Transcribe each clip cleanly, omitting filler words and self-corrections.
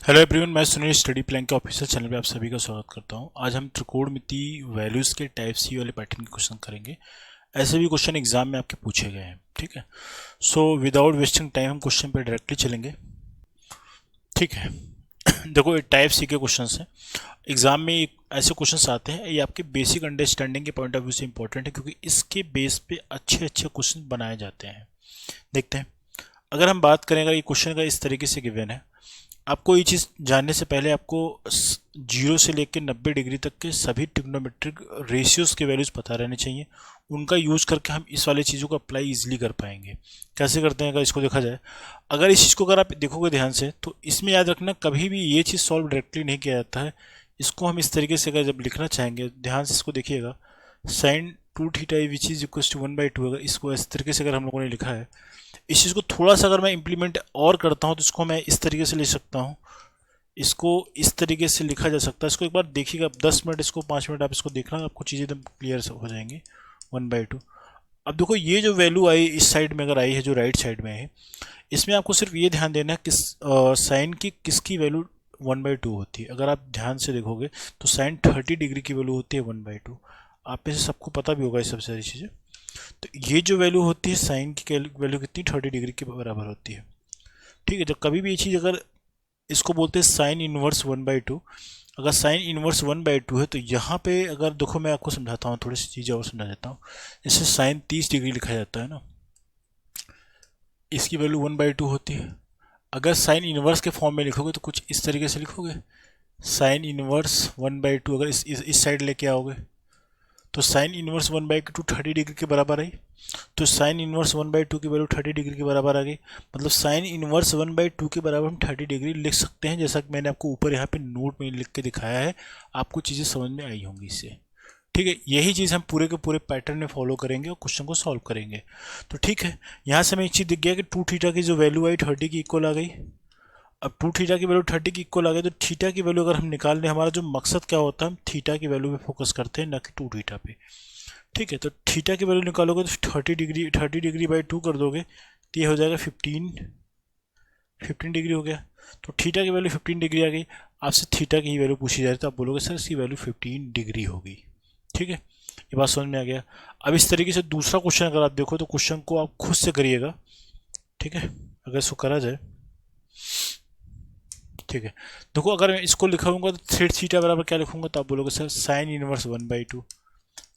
Hello everyone, मैं Sunil study plan के official channel पे आप सभी का स्वागत करता हूं। आज हम त्रिकोणमिति वैल्यूज़ के टाइप सी वाले पैटर्न के क्वेश्चन करेंगे। ऐसे भी क्वेश्चन एग्जाम में आपके पूछे गए हैं। ठीक है, सो विदाउट वेस्टिंग टाइम हम क्वेश्चन पे डायरेक्टली चलेंगे। ठीक है देखो, ये टाइप सी के क्वेश्चन हैं। एग्जाम में ऐसे क्वेश्चन आते हैं, ये आपके बेसिक अंडरस्टैंडिंग के पॉइंट ऑफ व्यू से इंपॉर्टेंट है, क्योंकि इसके बेस पे अच्छे अच्छे क्वेश्चन बनाए जाते हैं। देखते हैं, अगर हम बात करें, अगर ये क्वेश्चन का इस तरीके से गिवन है, आपको ये चीज़ जानने से पहले आपको 0 से लेकर 90 डिग्री तक के सभी ट्रिग्नोमेट्रिक रेशियोज के वैल्यूज़ पता रहने चाहिए। उनका यूज़ करके हम इस वाले चीज़ों को अप्लाई इजीली कर पाएंगे। कैसे करते हैं, अगर इसको देखा जाए, अगर इस चीज़ को अगर आप देखोगे ध्यान से, तो इसमें याद रखना, कभी भी ये चीज़ सॉल्व डायरेक्टली नहीं किया जाता है। इसको हम इस तरीके से अगर जब लिखना चाहेंगे, ध्यान से इसको देखिएगा, sine 2θ which is equal to 1/2, अगर इसको इस तरीके से अगर हम लोगों ने लिखा है, इस चीज़ को थोड़ा सा अगर मैं इंप्लीमेंट और करता हूँ तो इसको मैं इस तरीके से लिख सकता हूँ। इसको इस तरीके से लिखा जा सकता है। इसको एक बार देखिएगा, 10 मिनट, इसको 5 मिनट आप इसको देखना, आपको चीज़ें एकदम क्लियर हो जाएंगी। 1/2। अब देखो, ये जो वैल्यू आई इस साइड में अगर आई है, जो राइट साइड में है, इसमें आपको सिर्फ ये ध्यान देना है किस साइन की किसकी वैल्यू 1/2 होती है। अगर आप ध्यान से देखोगे तो साइन 30 डिग्री की वैल्यू होती है 1/2। आप में से सबको पता भी होगा ये सब सारी चीज़ें। तो ये जो वैल्यू होती है साइन की वैल्यू कितनी, 30 डिग्री के बराबर होती है। ठीक है, जब कभी भी ये चीज़, अगर इसको बोलते हैं साइन इनवर्स 1/2, अगर साइन इनवर्स 1/2 है, तो यहाँ पे अगर देखो, मैं आपको समझाता हूँ, थोड़ी सी चीज़ें और समझा देता हूँ। इससे साइन 30 डिग्री लिखा जाता है ना, इसकी वैल्यू 1/2 होती है। अगर साइन इनवर्स के फॉर्म में लिखोगे तो कुछ इस तरीके से लिखोगे, साइन इनवर्स 1/2, अगर इस साइड लेके आओगे तो साइन इनवर्स 1/2 30 डिग्री के बराबर आई। तो साइन इनवर्स 1/2 की वैल्यू 30 डिग्री के बराबर आ गई। मतलब साइन इनवर्स 1/2 के बराबर हम 30 डिग्री लिख सकते हैं, जैसा कि मैंने आपको ऊपर यहाँ पे नोट में लिख के दिखाया है। आपको चीज़ें समझ में आई होंगी इससे। ठीक है, यही चीज़ हम पूरे के पूरे पैटर्न में फॉलो करेंगे और क्वेश्चन को सॉल्व करेंगे। तो ठीक है, यहाँ से हमें एक चीज़ दिख गया कि 2θ की जो वैल्यू आई 30 की इक्वल आ गई। अब 2θ की वैल्यू 30 की इक्वल आ गई, तो थीटा की वैल्यू अगर हम निकाल लें, हमारा जो मकसद क्या होता है, हम थीटा की वैल्यू पे फोकस करते हैं, ना कि 2θ पे। ठीक है, तो थीटा की वैल्यू निकालोगे तो 30 डिग्री/2 कर दोगे, तो ये हो जाएगा 15 डिग्री हो गया। तो थीटा की वैल्यू 15 डिग्री आ गई। आपसे थीटा की ही वैल्यू पूछी जा रही है, तो आप बोलोगे सर इसकी वैल्यू 15 डिग्री होगी। ठीक है, ये बात समझ में आ गया। अब इस तरीके से दूसरा क्वेश्चन अगर आप देखो, तो क्वेश्चन को आप खुद से करिएगा। ठीक है, अगर इसको करा जाए, ठीक है, देखो, अगर मैं इसको लिखूंगा तो थ्रेड थीटा बराबर क्या लिखूंगा, तो आप बोलोगे सर साइन इनवर्स 1/2।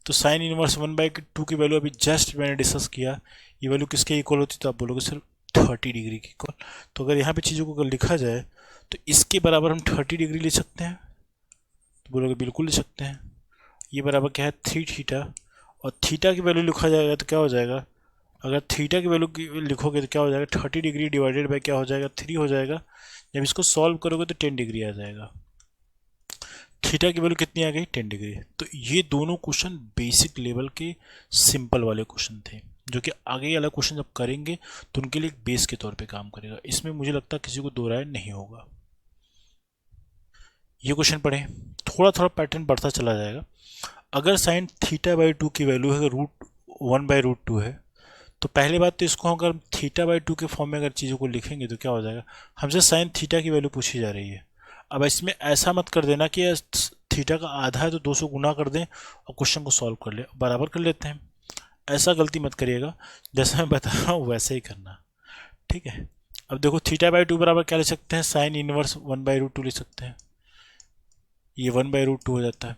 तो साइन इनवर्स 1/2 की वैल्यू अभी जस्ट मैंने डिस्कस किया, ये वैल्यू किसके इक्वल होती है, तो आप बोलोगे सर 30 डिग्री की इक्वल। तो अगर यहाँ पे चीज़ों को अगर लिखा जाए, तो इसके बराबर हम 30 डिग्री ले सकते हैं, तो बोलोगे बिल्कुल ले सकते हैं। ये बराबर क्या है, 3θ। और थीटा की वैल्यू लिखा जाएगा तो क्या हो जाएगा, अगर थीटा की वैल्यू लिखोगे तो क्या हो जाएगा, 30 डिग्री डिवाइडेड बाई क्या हो जाएगा, 3 हो जाएगा। जब इसको सॉल्व करोगे तो 10 डिग्री आ जाएगा। थीटा की वैल्यू कितनी आ गई, 10 डिग्री। तो ये दोनों क्वेश्चन बेसिक लेवल के सिंपल वाले क्वेश्चन थे, जो कि आगे वाला क्वेश्चन जब करेंगे तो उनके लिए एक बेस के तौर पे काम करेगा। इसमें मुझे लगता है किसी को दो राय नहीं होगा। ये क्वेश्चन पढ़ें, थोड़ा थोड़ा पैटर्न बढ़ता चला जाएगा। अगर साइन θ/2 की वैल्यू है √1/√2 है, तो पहली बात तो इसको अगर θ/2 के फॉर्म में अगर चीज़ों को लिखेंगे तो क्या हो जाएगा, हमसे साइन थीटा की वैल्यू पूछी जा रही है। अब इसमें ऐसा मत कर देना कि थीटा का आधा है तो 200 गुना कर दें और क्वेश्चन को सॉल्व कर ले, बराबर कर लेते हैं। ऐसा गलती मत करिएगा, जैसा मैं बता रहा हूँ वैसे ही करना। ठीक है, अब देखो θ/2 बराबर क्या ले सकते हैं, साइन इनवर्स 1/√2 ले सकते हैं, ये 1/√2 हो जाता है।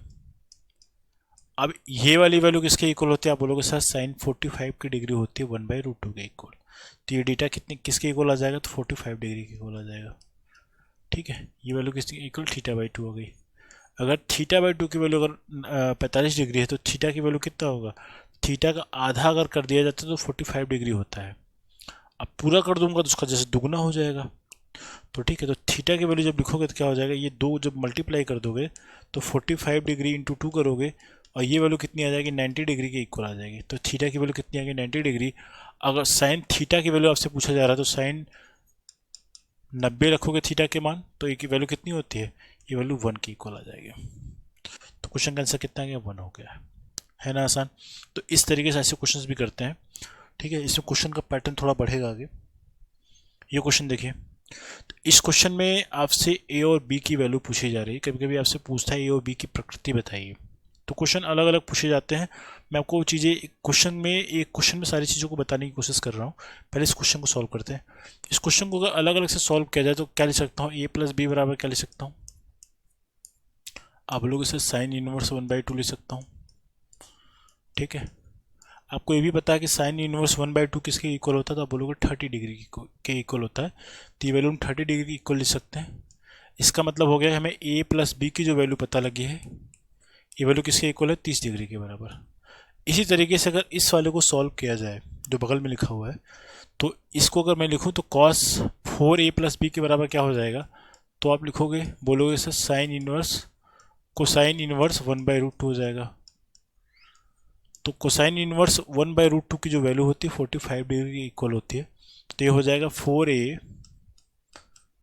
अब ये वाली वैल्यू किसके इक्वल होती है, आप बोलोगे सर साइन 45 की डिग्री होती है 1/√2 के इक्वल। तो ये डेटा कितने किसके इक्वल आ जाएगा, तो 45 डिग्री के इक्वल आ जाएगा। ठीक है, ये वैल्यू किसके इक्वल, θ/2 हो गई। अगर θ/2 की वैल्यू अगर 45 डिग्री है, तो थीटा की वैल्यू कितना होगा, थीटा का आधा अगर कर दिया जाता है तो 45 डिग्री होता है। अब पूरा कर दूंगा तो उसका जैसे दुगना हो जाएगा। तो ठीक है, तो थीटा की वैल्यू जब लिखोगे तो क्या हो जाएगा, ये दो जब मल्टीप्लाई कर दोगे तो 45 डिग्री इंटू 2 करोगे, और ये वैल्यू कितनी आ जाएगी, 90 डिग्री के इक्वल आ जाएगी। तो थीटा की वैल्यू कितनी आ गई, 90 डिग्री। अगर साइन थीटा की वैल्यू आपसे पूछा जा रहा है, तो साइन 90 रखोगे थीटा के मान, तो ये की वैल्यू कितनी होती है, ये वैल्यू 1 की इक्वल आ जाएगी। तो क्वेश्चन का आंसर कितना आ गया, 1 हो गया। है ना आसान। तो इस तरीके से ऐसे क्वेश्चंस भी करते हैं। ठीक है, इसमें क्वेश्चन का पैटर्न थोड़ा बढ़ेगा आगे। ये क्वेश्चन देखिए, तो इस क्वेश्चन में आपसे ए और बी की वैल्यू पूछी जा रही है। कभी कभी आपसे पूछता है ए और बी की प्रकृति बताइए। तो क्वेश्चन अलग अलग पूछे जाते हैं। मैं आपको वो चीज़ें एक क्वेश्चन में सारी चीज़ों को बताने की कोशिश कर रहा हूँ। पहले इस क्वेश्चन को सॉल्व करते हैं। इस क्वेश्चन को अगर अलग अलग से सॉल्व किया जाए तो क्या लिख सकता हूँ, ए प्लस बी बराबर क्या लिख सकता हूँ, आप लोग इसे साइन इनवर्स 1/2 लिख सकता हूँ। ठीक है, आपको ये भी पता है कि साइन इनवर्स 1/2 किसके इक्वल होता है, तो आप बोलोगे 30 डिग्री के इक्वल होता है। तो ये वैल्यू हम 30 डिग्री की इक्वल लिख सकते हैं। इसका मतलब हो गया हमें ए प्लस बी की जो वैल्यू पता लगी है, ये वैल्यू किसके इक्वल है, 30 डिग्री के बराबर। इसी तरीके से अगर इस वाले को सॉल्व किया जाए जो बगल में लिखा हुआ है, तो इसको अगर मैं लिखूं तो cos 4a प्लस बी के बराबर क्या हो जाएगा, तो आप लिखोगे, बोलोगे sir sine inverse cosine inverse 1/√2 हो जाएगा। तो कोसाइन इनवर्स 1/√2 की जो वैल्यू होती है 45 डिग्री की इक्वल होती है। तो ये हो जाएगा 4a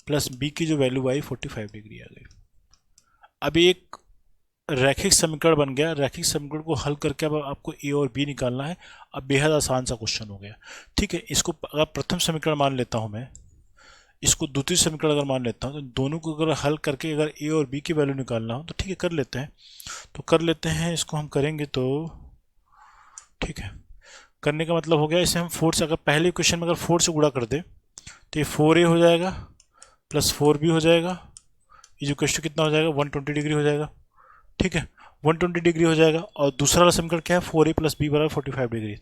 प्लस बी की जो वैल्यू आई 45 डिग्री आ गई। अभी एक रैखिक समीकरण बन गया। रैखिक समीकरण को हल करके अब आपको ए और बी निकालना है। अब बेहद आसान सा क्वेश्चन हो गया। ठीक है, इसको अगर प्रथम समीकरण मान लेता हूं मैं, इसको द्वितीय समीकरण अगर मान लेता हूं, तो दोनों को अगर हल करके अगर ए और बी की वैल्यू निकालना हो तो ठीक है कर लेते हैं। तो कर लेते हैं, इसको हम करेंगे तो ठीक है। करने का मतलब हो गया, इसे हम 4 से, अगर पहले क्वेश्चन में अगर 4 से गुणा कर दे तो ये 4a हो जाएगा प्लस 4b हो जाएगा। ये जो क्वेश्चन कितना हो जाएगा, 120 डिग्री हो जाएगा। ठीक है, 120 डिग्री हो जाएगा। और दूसरा वाला समीकरण क्या है, 4a प्लस बी बराबर 45 डिग्री।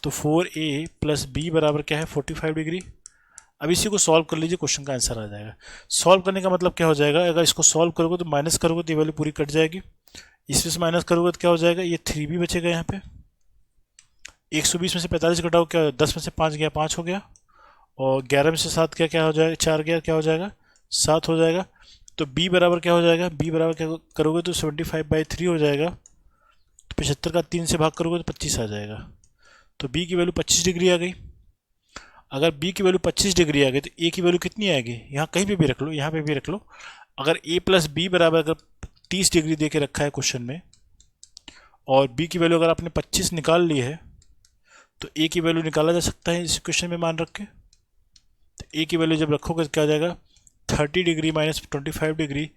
तो 4a प्लस बी बराबर क्या है, 45 डिग्री। अब इसी को सॉल्व कर लीजिए, क्वेश्चन का आंसर आ जाएगा। सॉल्व करने का मतलब क्या हो जाएगा, अगर इसको सॉल्व करोगे तो माइनस करोगे तो ये वैल्यू पूरी कट जाएगी। इसमें से माइनस करोगे तो क्या हो जाएगा, ये 3b बचेगा। यहाँ पे 120 में से 45 घटाओ, क्या 10 में से 5 गया 5 हो गया, और 11 में से 7 क्या क्या हो जाएगा, 4 गया क्या हो जाएगा, 7 हो जाएगा। तो b बराबर क्या हो जाएगा, b बराबर क्या करोगे तो 75/3 हो जाएगा। तो 75 का 3 से भाग करोगे तो 25 आ जाएगा। तो b की वैल्यू 25 डिग्री आ गई। अगर b की वैल्यू 25 डिग्री आ गई तो a की वैल्यू कितनी आएगी, यहाँ कहीं पे भी रख लो, यहाँ पे भी रख लो। अगर a प्लस बी बराबर अगर 30 डिग्री दे के रखा है क्वेश्चन में, और b की वैल्यू अगर आपने 25 निकाल ली है, तो a की वैल्यू निकाला जा सकता है इस क्वेश्चन में मान रख के। तो a की वैल्यू जब रखोगे तो क्या आ जाएगा, 30 डिग्री माइनस 25 डिग्री,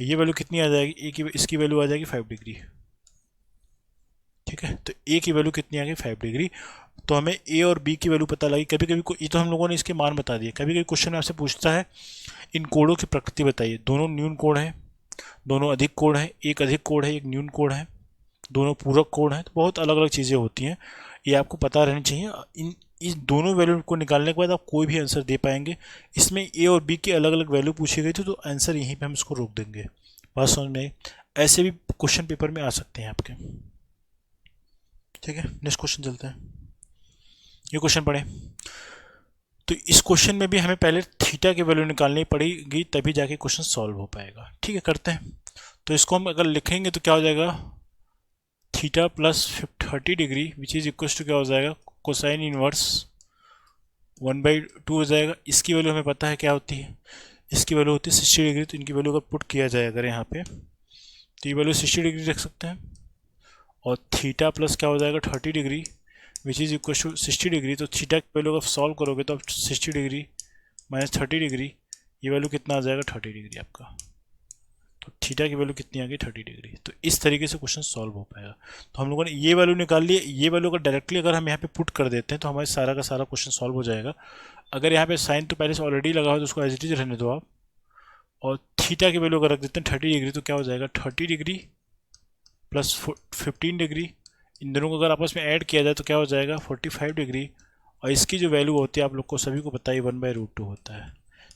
ये वैल्यू कितनी आ जाएगी, ए की इसकी वैल्यू आ जाएगी 5 डिग्री। ठीक है, तो ए की वैल्यू कितनी आ गई, 5 डिग्री। तो हमें ए और बी की वैल्यू पता लगी। कभी कभी ये तो हम लोगों ने इसके मान बता दिए। कभी कभी क्वेश्चन आपसे पूछता है इन कोडों की प्रकृति बताइए। दोनों न्यून कोड हैं, दोनों अधिक कोड हैं, एक अधिक कोड है एक न्यून कोड है, दोनों पूरक कोड हैं। तो बहुत अलग अलग चीज़ें होती हैं, ये आपको पता रहनी चाहिए। इस दोनों वैल्यू को निकालने के बाद आप कोई भी आंसर दे पाएंगे। इसमें ए और बी की अलग अलग वैल्यू पूछी गई थी, तो आंसर यहीं पे हम इसको रोक देंगे। बात समझ में आई? ऐसे भी क्वेश्चन पेपर में आ सकते हैं आपके। ठीक है, नेक्स्ट क्वेश्चन चलते हैं। ये क्वेश्चन पढ़े, तो इस क्वेश्चन में भी हमें पहले थीटा की वैल्यू निकालनी पड़ेगी, तभी जाके क्वेश्चन सॉल्व हो पाएगा। ठीक है, करते हैं। तो इसको हम अगर लिखेंगे तो क्या हो जाएगा, theta plus 30 degree which is equal to क्या हो जाएगा, कोसाइन इनवर्स 1/2 हो जाएगा। इसकी वैल्यू हमें पता है क्या होती है, इसकी वैल्यू होती है 60 डिग्री। तो इनकी वैल्यू अगर पुट किया जाए अगर यहाँ पे, तो ये वैल्यू 60 डिग्री रख सकते हैं। और थीटा प्लस क्या हो जाएगा 30 degree which is equal to 60 degree. तो थीटा की वैल्यू अगर सॉल्व करोगे तो 60 डिग्री माइनस 30 डिग्री, ये वैल्यू कितना आ जाएगा 30 डिग्री आपका। तो थीटा की वैल्यू कितनी आ गई 30 डिग्री। तो इस तरीके से क्वेश्चन सॉल्व हो पाएगा। तो हम लोगों ने ये वैल्यू निकाल ली। ये वैल्यू अगर डायरेक्टली अगर हम यहाँ पे पुट कर देते हैं तो हमारे सारा का सारा क्वेश्चन सॉल्व हो जाएगा। अगर यहाँ पे साइन तो पहले से ऑलरेडी लगा हो तो उसको एज इट इज रहने दो आप, और थीटा की वैल्यू अगर रख देते हैं 30 डिग्री, तो क्या हो जाएगा 30 डिग्री प्लस 15 डिग्री। इन दोनों को अगर आपस में ऐड किया जाए तो क्या हो जाएगा 45 डिग्री। और इसकी जो वैल्यू होती है आप लोग को सभी को पता है 1/√2 होता है।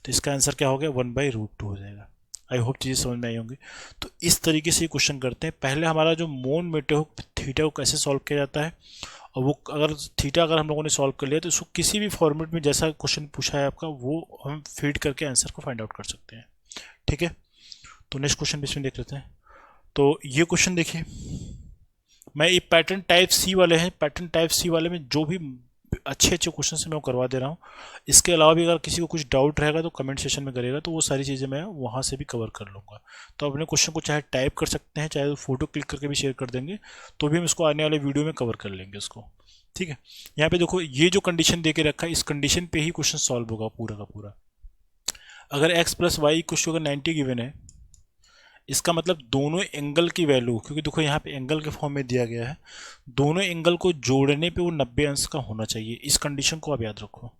तो इसका आंसर क्या हो गया 1/√2 हो जाएगा। आई होप चीज़ें समझ में आई होंगी। तो इस तरीके से क्वेश्चन करते हैं। पहले हमारा जो मोन मेटेओ थीटा को कैसे सॉल्व किया जाता है, और वो अगर थीटा अगर हम लोगों ने सॉल्व कर लिया तो उसको किसी भी फॉर्मेट में जैसा क्वेश्चन पूछा है आपका वो हम फीड करके आंसर को फाइंड आउट कर सकते हैं। ठीक है, तो नेक्स्ट क्वेश्चन भी इसमें देख लेते हैं। तो ये क्वेश्चन देखिए, मैं ये पैटर्न टाइप सी वाले हैं, पैटर्न टाइप सी वाले में जो भी अच्छे अच्छे क्वेश्चन से मैं वो करवा दे रहा हूँ। इसके अलावा भी अगर किसी को कुछ डाउट रहेगा तो कमेंट सेशन में करेगा, तो वो सारी चीज़ें मैं वहाँ से भी कवर कर लूँगा। तो अपने क्वेश्चन को चाहे टाइप कर सकते हैं, चाहे फोटो क्लिक करके भी शेयर कर देंगे, तो भी हम इसको आने वाले वीडियो में कवर कर लेंगे उसको। ठीक है, यहाँ पे देखो ये जो कंडीशन दे के रखा है, इस कंडीशन पे ही क्वेश्चन सॉल्व होगा पूरा का पूरा। अगर x plus y equal to 90 given है, इसका मतलब दोनों एंगल की वैल्यू, क्योंकि देखो यहाँ पे एंगल के फॉर्म में दिया गया है, दोनों एंगल को जोड़ने पे वो 90 अंश का होना चाहिए। इस कंडीशन को आप याद रखो,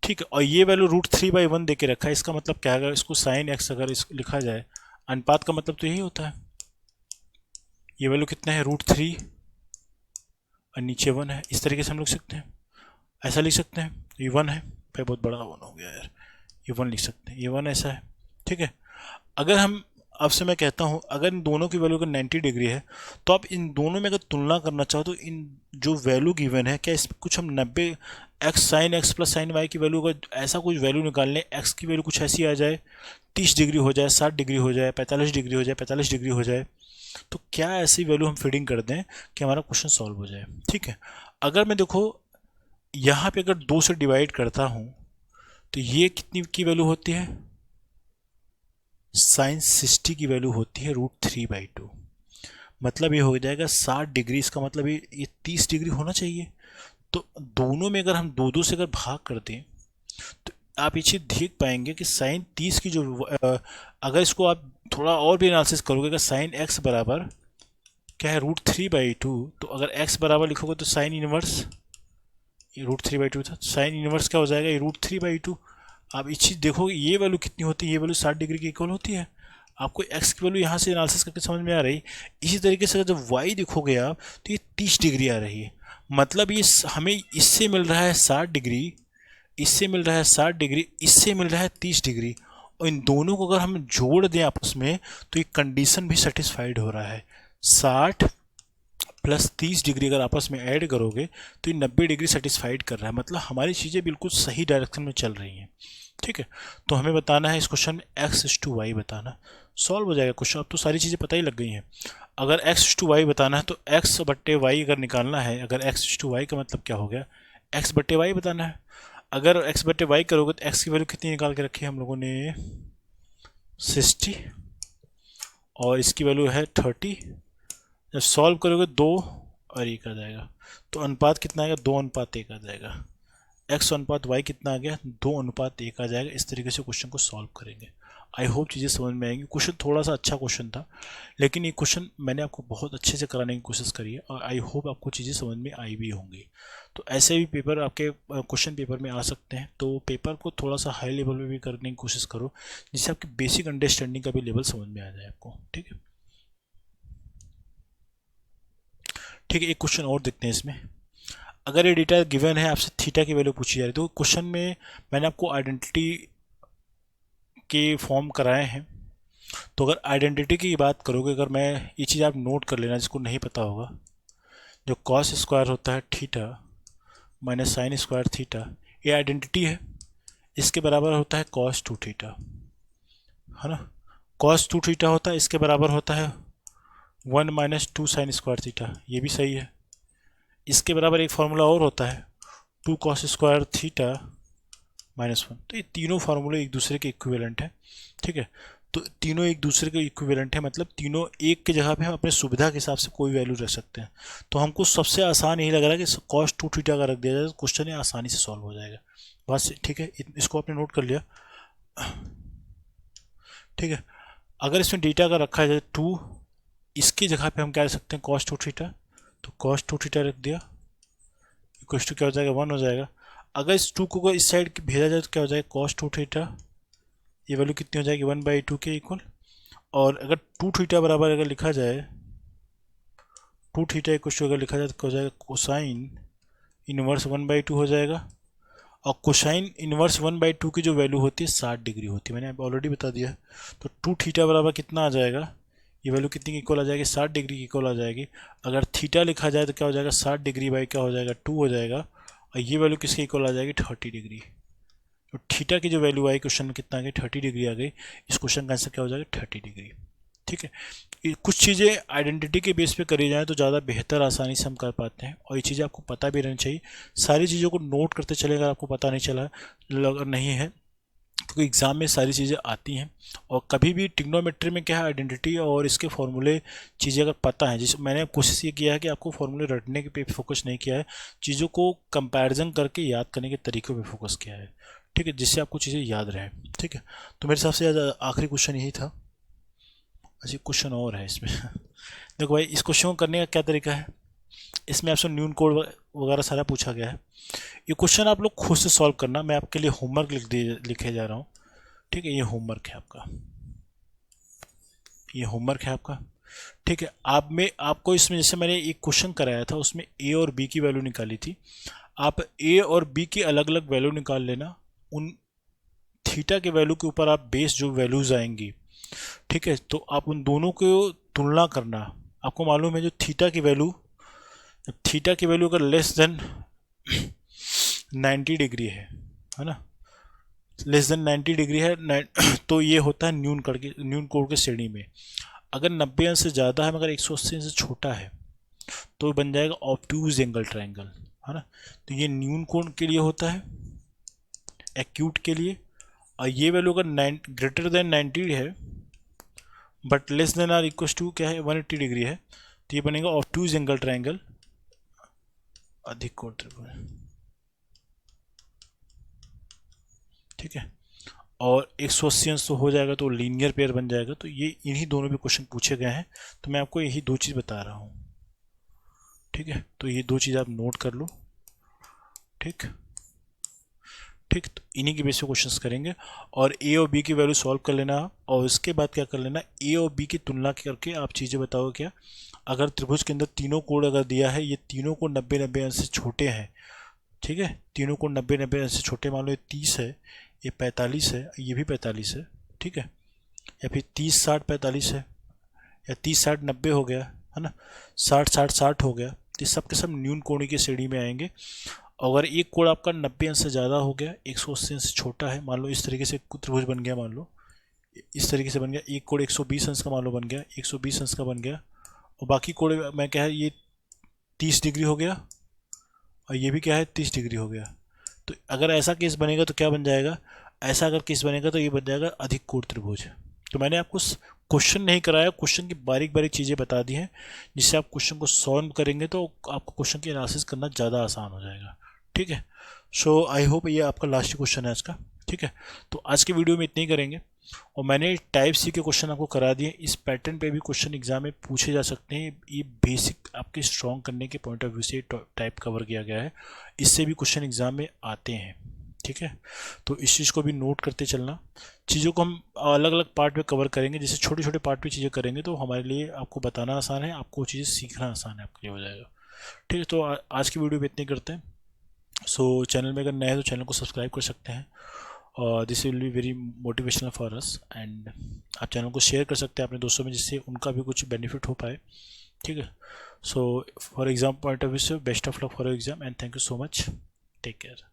ठीक है। और ये वैल्यू √3/1 दे के रखा है, इसका मतलब क्या है, इसको साइन एक्स अगर इसको लिखा जाए, अनुपात का मतलब तो यही होता है। ये वैल्यू कितना है, √3 और नीचे 1 है। इस तरीके से हम लिख सकते हैं, ऐसा लिख सकते हैं। ये 1 है भाई, बहुत बड़ा 1 हो गया यार, ये 1 लिख सकते हैं, ये 1 ऐसा है, ठीक है। अगर हम, अब से मैं कहता हूँ, अगर इन दोनों की वैल्यू अगर 90 डिग्री है, तो आप इन दोनों में अगर तुलना करना चाहो तो इन जो वैल्यू गिवन है, क्या इसमें कुछ हम 90 x sine x plus sine y की वैल्यू, अगर ऐसा कुछ वैल्यू निकाल लें, एक्स की वैल्यू कुछ ऐसी आ जाए, 30 डिग्री हो जाए, 60 डिग्री हो जाए, 45 डिग्री हो जाए, 45 डिग्री हो जाए, तो क्या ऐसी वैल्यू हम फीडिंग कर दें कि हमारा क्वेश्चन सॉल्व हो जाए, ठीक है। अगर मैं देखो यहाँ पे अगर 2 से डिवाइड करता हूँ, तो ये कितनी की वैल्यू होती है, साइन 60 की वैल्यू होती है √3/2। मतलब ये हो जाएगा 60 डिग्री, इसका मतलब ये 30 डिग्री होना चाहिए। तो दोनों में अगर हम दो दो से अगर भाग कर दें, तो आप ये चीज़ देख पाएंगे कि साइन 30 की जो अगर इसको आप थोड़ा और भी एनालिसिस करोगे, अगर साइन एक्स बराबर क्या है, √3/2, तो अगर एक्स बराबर लिखोगे तो साइन इनवर्स, ये √3/2 था, साइन इनवर्स क्या हो जाएगा, ये √3/2। आप इस चीज़ देखोगे, ये वैल्यू कितनी होती है, ये वैल्यू 60 डिग्री की इक्वल होती है। आपको एक्स की वैल्यू यहाँ से एनालिसिस करके समझ में आ रही। इसी तरीके से जब वाई देखोगे आप, तो ये 30 डिग्री आ रही है। मतलब ये हमें इससे मिल रहा है 60 डिग्री, इससे मिल रहा है 60 डिग्री, इससे मिल रहा है 30 डिग्री, और इन दोनों को अगर हम जोड़ दें आपस में, तो ये कंडीशन भी सेटिस्फाइड हो रहा है। 60 प्लस 30 डिग्री अगर आपस में ऐड करोगे, तो ये 90 डिग्री सेटिस्फाइड कर रहा है। मतलब हमारी चीज़ें बिल्कुल सही डायरेक्शन में चल रही हैं, ठीक है। तो हमें बताना है इस क्वेश्चन में x/y बताना, सॉल्व हो जाएगा क्वेश्चन। अब तो सारी चीज़ें पता ही लग गई हैं। अगर x/y बताना है तो x/y अगर निकालना है, अगर x/y का मतलब क्या हो गया, x/y बताना है। अगर x/y करोगे तो x की वैल्यू कितनी निकाल के रखी है हम लोगों ने, 60, और इसकी वैल्यू है 30। जब सॉल्व करोगे 2 और 1 आ जाएगा, तो अनुपात कितना आएगा, 2:1 आ जाएगा। x/y कितना आ गया, 2:1 आ जाएगा। इस तरीके से क्वेश्चन को सॉल्व करेंगे। आई होप चीज़ें समझ में आएंगी। क्वेश्चन थोड़ा सा अच्छा क्वेश्चन था, लेकिन ये क्वेश्चन मैंने आपको बहुत अच्छे से कराने की कोशिश करी है, और आई होप आपको चीज़ें समझ में आई भी होंगी। तो ऐसे भी पेपर आपके क्वेश्चन पेपर में आ सकते हैं, तो पेपर को थोड़ा सा हाई लेवल में भी करने की कोशिश करो, जिससे आपकी बेसिक अंडरस्टैंडिंग का भी लेवल समझ में आ जाए आपको, ठीक है। ठीक है, एक क्वेश्चन और देखते हैं इसमें। अगर ये डेटा गिवन है, आपसे थीटा की वैल्यू पूछी जा रही है, तो क्वेश्चन में मैंने आपको आइडेंटिटी के फॉर्म कराए हैं। तो अगर आइडेंटिटी की बात करोगे, अगर मैं ये चीज़ आप नोट कर लेना जिसको नहीं पता होगा, जो कॉस स्क्वायर होता है theta minus sine square theta, ये आइडेंटिटी है। इसके बराबर होता है कॉस 2 थीटा, है ना। कॉस 2 थीटा होता है, इसके बराबर होता है 1 माइनस 2 साइन स्क्वायर थीटा, ये भी सही है। इसके बराबर एक फार्मूला और होता है 2 कॉस स्क्वायर थीटा -1। तो ये तीनों फार्मूले एक दूसरे के इक्विवेलेंट हैं, ठीक है। तो तीनों एक दूसरे के इक्विवेलेंट है, मतलब तीनों एक की जगह पे हम अपने सुविधा के हिसाब से कोई वैल्यू रख सकते हैं। तो हमको सबसे आसान यही लग रहा है कि कॉस 2 थीटा का रख दिया जाए, तो क्वेश्चन ये आसानी से सॉल्व हो जाएगा। बस ठीक है, इसको आपने नोट कर लिया, ठीक है। अगर इसमें डेटा का रखा जाए 2, इसकी जगह पे हम क्या रख सकते हैं, कॉस 2 थीटा, तो कॉस 2 थीटा रख दिया, इक्वल टू क्या हो जाएगा, 1 हो जाएगा। अगर इस 2 को इस साइड भेजा जाए तो क्या हो जाएगा, कॉस 2 थीटा, ये वैल्यू कितनी हो जाएगी, 1/2 के इक्वल। और अगर 2 थीटा बराबर अगर लिखा जाए, 2 थीटा इक्वल टू अगर लिखा जाए तो क्या हो जाएगा, कोसाइन इनवर्स 1/2 हो जाएगा। और कोसाइन इनवर्स 1/2 की जो वैल्यू होती है 60 डिग्री होती है, मैंने ऑलरेडी बता दिया। तो 2 थीटा बराबर कितना आ जाएगा, ये वैल्यू कितनी की इक्वल आ जाएगी, 60 डिग्री की इक्वल आ जाएगी। अगर थीटा लिखा जाए तो क्या हो जाएगा, 60 डिग्री बाई क्या हो जाएगा, 2 हो जाएगा। और ये वैल्यू किसके इक्वल आ जाएगी, 30 डिग्री। तो थीटा की जो वैल्यू आई क्वेश्चन में कितना आ गई, 30 डिग्री आ गई। इस क्वेश्चन का आंसर क्या हो जाएगा, 30 डिग्री, ठीक है। ये कुछ चीज़ें आइडेंटिटी के बेस पे करी जाएँ तो ज़्यादा बेहतर, आसानी से हम कर पाते हैं, और ये चीज़ें आपको पता भी रहनी चाहिए। सारी चीज़ों को नोट करते चले, अगर आपको पता नहीं चला नहीं है, क्योंकि एग्ज़ाम में सारी चीज़ें आती हैं। और कभी भी ट्रिग्नोमेट्री में क्या है, आइडेंटिटी और इसके फॉर्मूले चीज़ें अगर पता है, जिस मैंने कोशिश ये किया है कि आपको फॉर्मूले रटने के पे फोकस नहीं किया है, चीज़ों को कंपैरिजन करके याद करने के तरीक़ों पे फोकस किया है, ठीक है, जिससे आपको चीज़ें याद रहे। ठीक है, तो मेरे हिसाब से आज आखिरी क्वेश्चन यही था। अच्छा, क्वेश्चन और है इसमें देखो भाई, इस क्वेश्चन को करने का क्या तरीका है, इसमें आपसे न्यून कोड वगैरह सारा पूछा गया है। ये क्वेश्चन आप लोग खुद से सॉल्व करना, मैं आपके लिए होमवर्क लिखे जा रहा हूँ। ठीक है, ये होमवर्क है आपका, ये होमवर्क है आपका। ठीक है, आप में आपको इसमें जैसे मैंने एक क्वेश्चन कराया था उसमें ए और बी की वैल्यू निकाली थी, आप ए और बी की अलग अलग वैल्यू निकाल लेना। उन थीटा के वैल्यू के ऊपर आप बेस जो वैल्यूज आएंगी, ठीक है, तो आप उन दोनों को तुलना करना। आपको मालूम है जो थीटा की वैल्यू अगर लेस देन 90 डिग्री है ना, लेस देन 90 डिग्री है तो ये होता है न्यून कोण के श्रेणी में। अगर 90 अंश से ज़्यादा है मगर 180 अंश से छोटा है तो बन जाएगा ऑब्ट्यूज एंगल ट्रायंगल, है ना। तो ये न्यून कोण के लिए होता है, एक्यूट के लिए। और ये वैल्यू अगर ग्रेटर देन 90 है but less than or equal to क्या है 180 डिग्री है, तो ये बनेगा ऑब्ट्यूज एंगल ट्रायंगल, अधिक कोण त्रिभुज। ठीक है, और 180 अंश तो हो जाएगा तो लीनियर पेयर बन जाएगा। तो ये इन्हीं दोनों भी क्वेश्चन पूछे गए हैं, तो मैं आपको यही दो चीज़ बता रहा हूँ। ठीक है, तो ये दो चीज़ आप नोट कर लो। ठीक ठीक, तो इन्हीं के बेस पे क्वेश्चंस करेंगे और ए और बी की वैल्यू सॉल्व कर लेना और उसके बाद क्या कर लेना, ए और बी की तुलना करके आप चीज़ें बताओ क्या। अगर त्रिभुज के अंदर तीनों कोण अगर दिया है, ये तीनों कोण 90-90 अंश से छोटे हैं, ठीक है, तीनों कोण 90-90 अंश से छोटे, मान लो ये 30 है, ये 45 है, ये भी 45 है, ठीक है, या फिर 30-60-45 है, या 30-60-90 हो गया, है ना, 60-60-60 हो गया, तो ये सब के सब न्यून कोणीय की श्रेणी में आएंगे। अगर एक कोण आपका 90 अंश से ज़्यादा हो गया, 180 अंश से छोटा है, मान लो इस तरीके से त्रिभुज बन गया, मान लो इस तरीके से बन गया, एक कोण 120 अंश का मान लो बन गया, 120 अंश का बन गया, और बाकी कोण मैं क्या है ये 30 डिग्री हो गया और ये भी क्या है 30 डिग्री हो गया। तो अगर ऐसा केस बनेगा तो क्या बन जाएगा, ऐसा अगर केस बनेगा तो ये बन जाएगा अधिक कोण त्रिभुज। तो मैंने आपको क्वेश्चन नहीं कराया, क्वेश्चन की बारीक बारीक चीज़ें बता दी हैं, जिससे आप क्वेश्चन को सॉल्व करेंगे तो आपको क्वेश्चन की एनालिसिस करना ज़्यादा आसान हो जाएगा। ठीक है, सो आई होप ये आपका लास्ट क्वेश्चन है आज का। ठीक है, तो आज के वीडियो में इतने ही करेंगे और मैंने टाइप सी के क्वेश्चन आपको करा दिए। इस पैटर्न पे भी क्वेश्चन एग्जाम में पूछे जा सकते हैं, ये बेसिक आपके स्ट्रॉन्ग करने के पॉइंट ऑफ व्यू से टाइप कवर किया गया है, इससे भी क्वेश्चन एग्जाम में आते हैं। ठीक है, तो इस चीज़ को भी नोट करते चलना। चीज़ों को हम अलग अलग पार्ट में कवर करेंगे, जैसे छोटे छोटे पार्ट में चीज़ें करेंगे तो हमारे लिए आपको बताना आसान है, आपको चीज़ें सीखना आसान है, आपके लिए हो जाएगा। ठीक है, तो आज की वीडियो में इतने करते हैं। सो चैनल में अगर नए हैं तो चैनल को सब्सक्राइब कर सकते हैं और this will be very motivational for us. And आप चैनल को शेयर कर सकते हैं अपने दोस्तों में, जिससे उनका भी कुछ बेनिफिट हो पाए। ठीक है, so for exam point of view से best of luck for exam and thank you so much, take care.